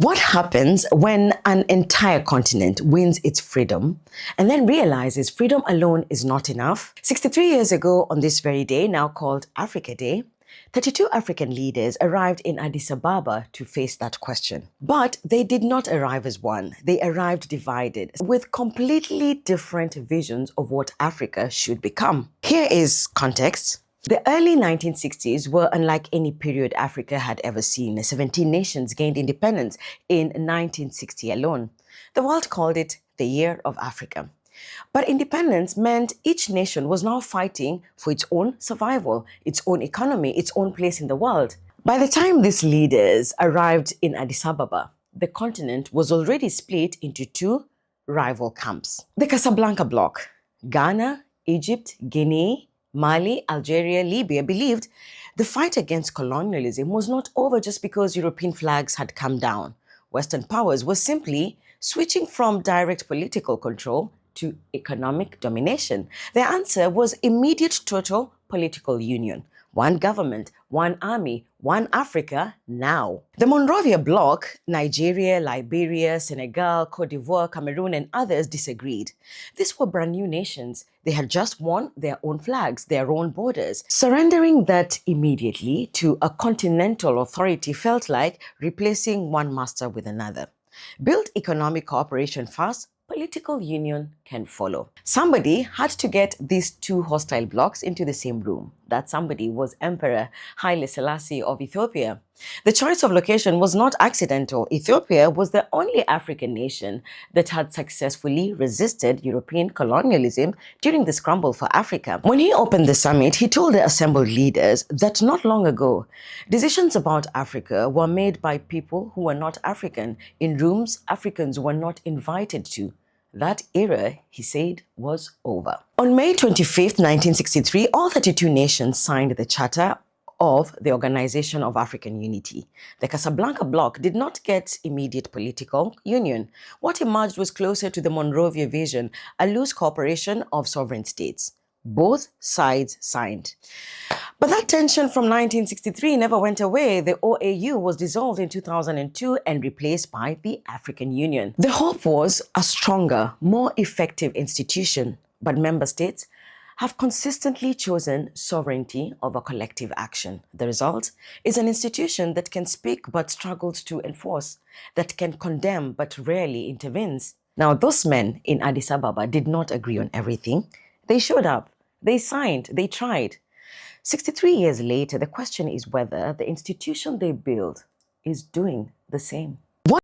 What happens when an entire continent wins its freedom and then realizes freedom alone is not enough? 63 years ago on this very day, now called Africa Day, 32 African leaders arrived in Addis Ababa to face that question. But they did not arrive as one. They arrived divided, with completely different visions of what Africa should become. Here is context. The early 1960s were unlike any period Africa had ever seen. 17 nations gained independence in 1960 alone. The world called it the Year of Africa. But independence meant each nation was now fighting for its own survival, its own economy, its own place in the world. By the time these leaders arrived in Addis Ababa, the continent was already split into two rival camps. The Casablanca bloc, Ghana, Egypt, Guinea, Mali, Algeria, Libya believed the fight against colonialism was not over just because European flags had come down. Western powers were simply switching from direct political control to economic domination. Their answer was immediate total political union. One government, one army, one Africa now. The Monrovia bloc, Nigeria, Liberia, Senegal, Cote d'Ivoire, Cameroon, and others disagreed. These were brand new nations. They had just won their own flags, their own borders. Surrendering that immediately to a continental authority felt like replacing one master with another. Build economic cooperation first, political union can follow. Somebody had to get these two hostile blocs into the same room. That somebody was Emperor Haile Selassie of Ethiopia. The choice of location was not accidental. Ethiopia was the only African nation that had successfully resisted European colonialism during the scramble for Africa. When he opened the summit, he told the assembled leaders that not long ago, decisions about Africa were made by people who were not African in rooms Africans were not invited to. That era, he said, was over. On May 25th, 1963, all 32 nations signed the Charter of the Organization of African Unity. The Casablanca bloc did not get immediate political union. What emerged was closer to the Monrovia vision, a loose cooperation of sovereign states. Both sides signed. But that tension from 1963 never went away. The OAU was dissolved in 2002 and replaced by the African Union. The hope was a stronger, more effective institution, but member states have consistently chosen sovereignty over collective action. The result is an institution that can speak but struggled to enforce, that can condemn but rarely intervenes. Now, those men in Addis Ababa did not agree on everything. They showed up, they signed, they tried. 63 years later, the question is whether the institution they built is doing the same.